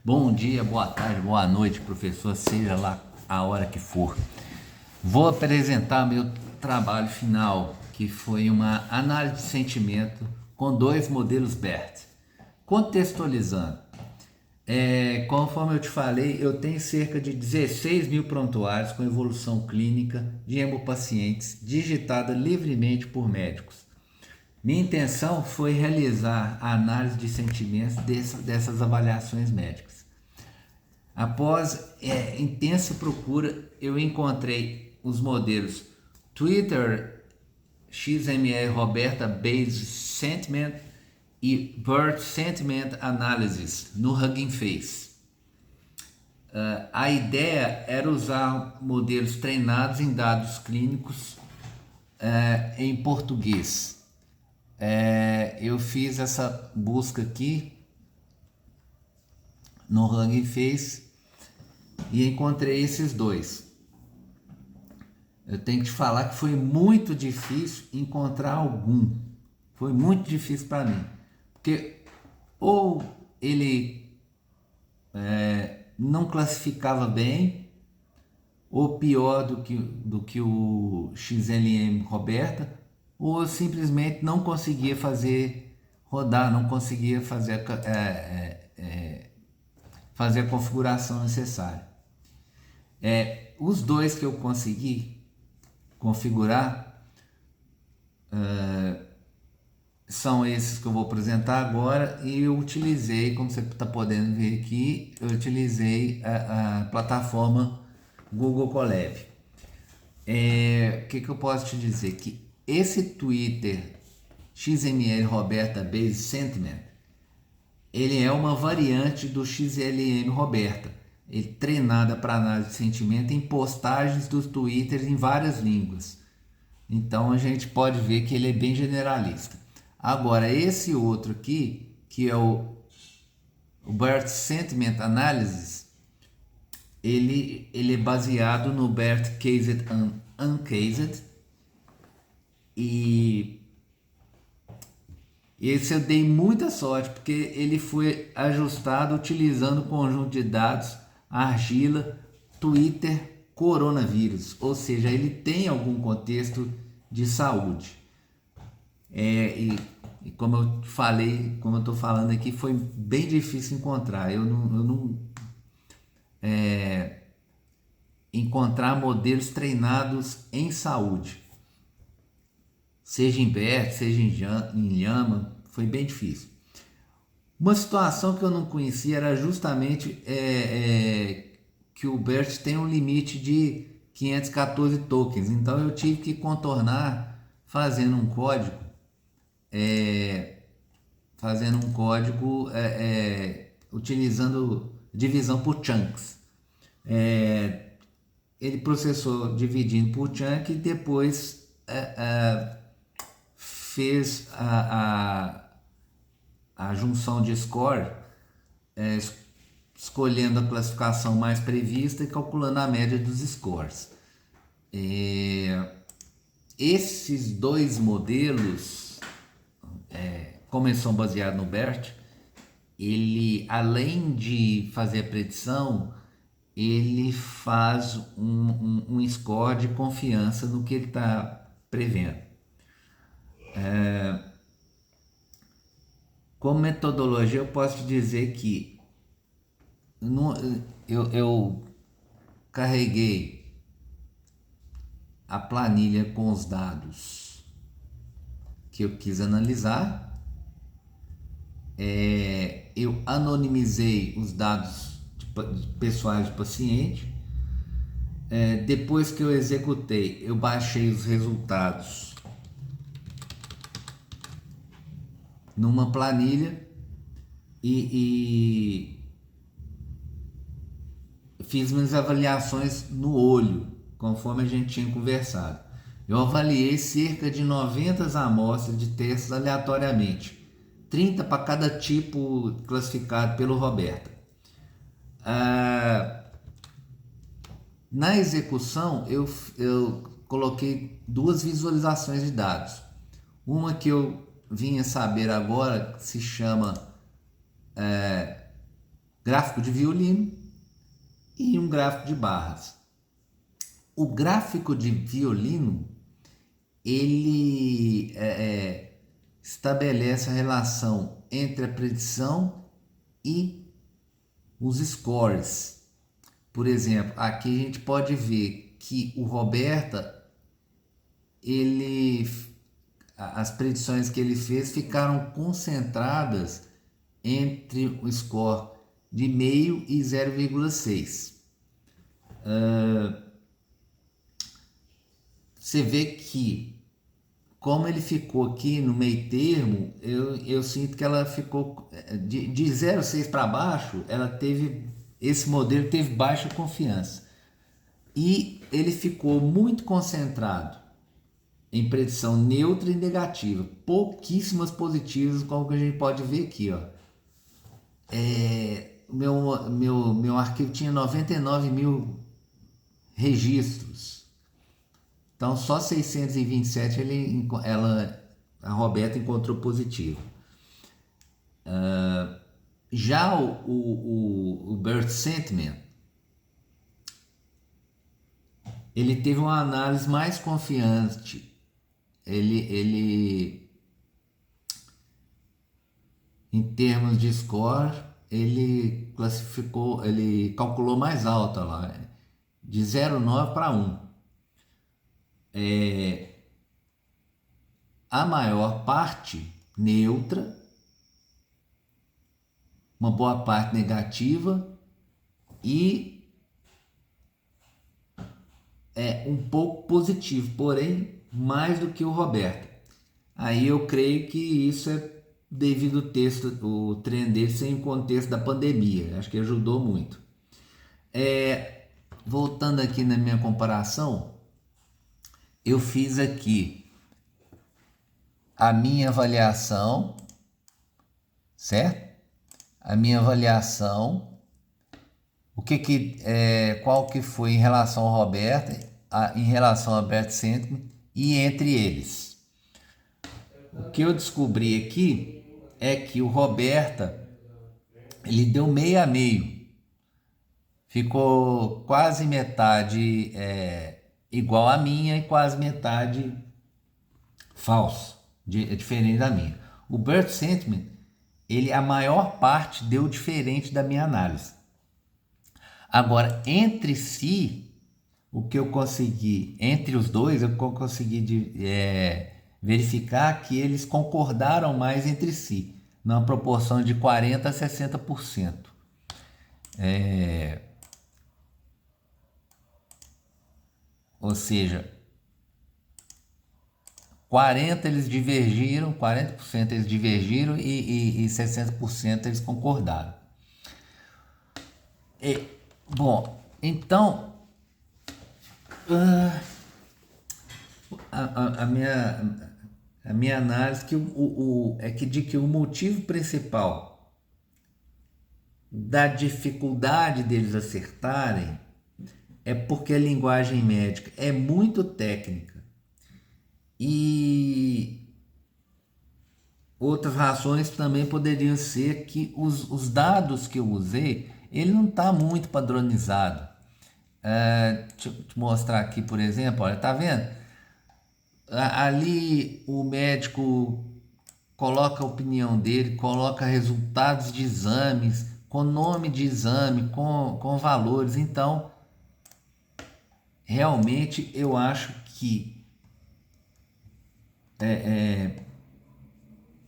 Bom dia, boa tarde, boa noite, professor, seja lá a hora que for. Vou apresentar meu trabalho final, que foi uma análise de sentimento com dois modelos BERT. Contextualizando, conforme eu te falei, eu tenho cerca de 16 mil prontuários com evolução clínica de hemopacientes digitada livremente por médicos. Minha intenção foi realizar a análise de sentimentos dessas avaliações médicas. Após intensa procura, eu encontrei os modelos Twitter XML Roberta Based Sentiment e BERT Sentiment Analysis no Hugging Face. A ideia era usar modelos treinados em dados clínicos em português. Eu fiz essa busca aqui no Hugging Face e encontrei esses dois. Eu tenho que te falar que foi muito difícil encontrar algum. Foi muito difícil para mim. Porque ou ele não classificava bem, ou pior do que o XLM Roberta, ou simplesmente não conseguia fazer rodar, não conseguia fazer fazer a configuração necessária. Os dois que eu consegui configurar são esses que eu vou apresentar agora, e eu utilizei, como você está podendo ver aqui, eu utilizei a plataforma Google Colab. O que eu posso te dizer? Que esse Twitter XML Roberta Base Sentiment, ele é uma variante do XLM Roberta, ele treinada para análise de sentimento em postagens dos Twitters em várias línguas. Então a gente pode ver que ele é bem generalista. Agora esse outro aqui, que é o BERT Sentiment Analysis, ele é baseado no BERT Cased and Uncased, e esse eu dei muita sorte, porque ele foi ajustado utilizando o conjunto de dados argila, Twitter, coronavírus, ou seja, ele tem algum contexto de saúde. E como eu falei, como eu estou falando aqui, foi bem difícil encontrar. Eu não encontrar modelos treinados em saúde, seja em BERT, seja em Llama, foi bem difícil. Uma situação que eu não conhecia era justamente que o BERT tem um limite de 514 tokens, então eu tive que contornar fazendo um código, utilizando divisão por chunks. Ele processou dividindo por chunk e depois fez a junção de score, escolhendo a classificação mais prevista e calculando a média dos scores. Esses dois modelos, como eles são baseados no BERT, ele, além de fazer a predição, ele faz um score de confiança no que ele está prevendo. Como metodologia, eu posso te dizer que eu carreguei a planilha com os dados que eu quis analisar, eu anonimizei os dados pessoais do paciente. Depois que eu executei, eu baixei os resultados numa planilha e fiz minhas avaliações no olho, conforme a gente tinha conversado. Eu avaliei cerca de 90 amostras de testes aleatoriamente, 30 para cada tipo classificado pelo Roberta. Na execução, eu coloquei duas visualizações de dados. Uma que eu vinha saber agora, que se chama gráfico de violino e um gráfico de barras. O gráfico de violino, ele estabelece a relação entre a predição e os scores. Por exemplo, aqui a gente pode ver que o Roberta, as predições que ele fez ficaram concentradas entre o score de meio e 0,6. Você vê que, como ele ficou aqui no meio termo, eu sinto que ela ficou de 0,6 para baixo, esse modelo teve baixa confiança. E ele ficou muito concentrado em predição neutra e negativa, pouquíssimas positivas, como que a gente pode ver aqui, ó. Meu arquivo tinha 99 mil registros, então só 627 a Roberta encontrou positivo. Já o Bird Sentiment, ele teve uma análise mais confiante. Ele em termos de score, ele calculou mais alta lá, de 0,9 para 1. A maior parte neutra, uma boa parte negativa e um pouco positivo, porém mais do que o Roberto. Aí eu creio que isso é devido o treino dele ser em contexto da pandemia. Acho que ajudou muito. Voltando aqui na minha comparação, eu fiz aqui a minha avaliação, certo? A minha avaliação, qual que foi em relação ao Roberto, em relação ao Bert Sentiment e entre eles. O que eu descobri aqui é que o Roberta, ele deu meio a meio, ficou quase metade igual a minha e quase metade falso, diferente da minha. O Bird Sentiment, a maior parte deu diferente da minha análise. Agora, entre si, entre os dois, eu consegui verificar que eles concordaram mais entre si, numa proporção de 40% a 60%. Ou seja, 40% eles divergiram e 60% eles concordaram. Bom, então a minha análise de que o motivo principal da dificuldade deles acertarem é porque a linguagem médica é muito técnica e outras razões também poderiam ser que os dados que eu usei, ele não está muito padronizado. Deixa eu te mostrar aqui, por exemplo, olha, tá vendo? Ali o médico coloca a opinião dele, coloca resultados de exames, com nome de exame, com valores. Então, realmente eu acho que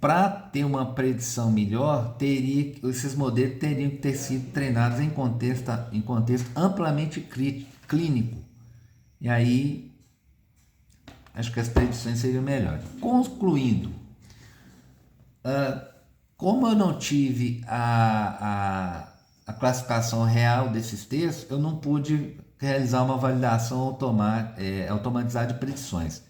para ter uma predição melhor, esses modelos teriam que ter sido treinados em contexto amplamente clínico. E aí, acho que as predições seriam melhores. Concluindo, como eu não tive a classificação real desses textos, eu não pude realizar uma validação automatizada de predições.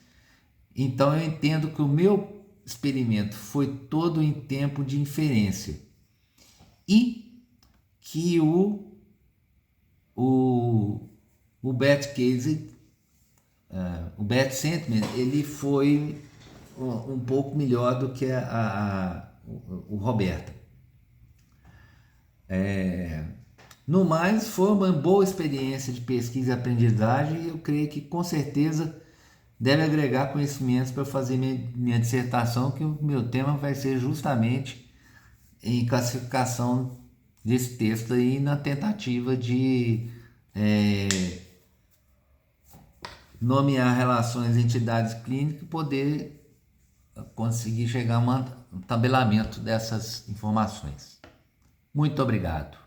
Então eu entendo que o meu experimento foi todo em tempo de inferência e que o Bert Case, o Bert Sentiment, ele foi um pouco melhor do que o Roberta. No mais, foi uma boa experiência de pesquisa e aprendizagem e eu creio que com certeza deve agregar conhecimentos para fazer minha dissertação, que o meu tema vai ser justamente em classificação desse texto aí na tentativa de nomear relações entidades clínicas e poder conseguir chegar a um tabelamento dessas informações. Muito obrigado.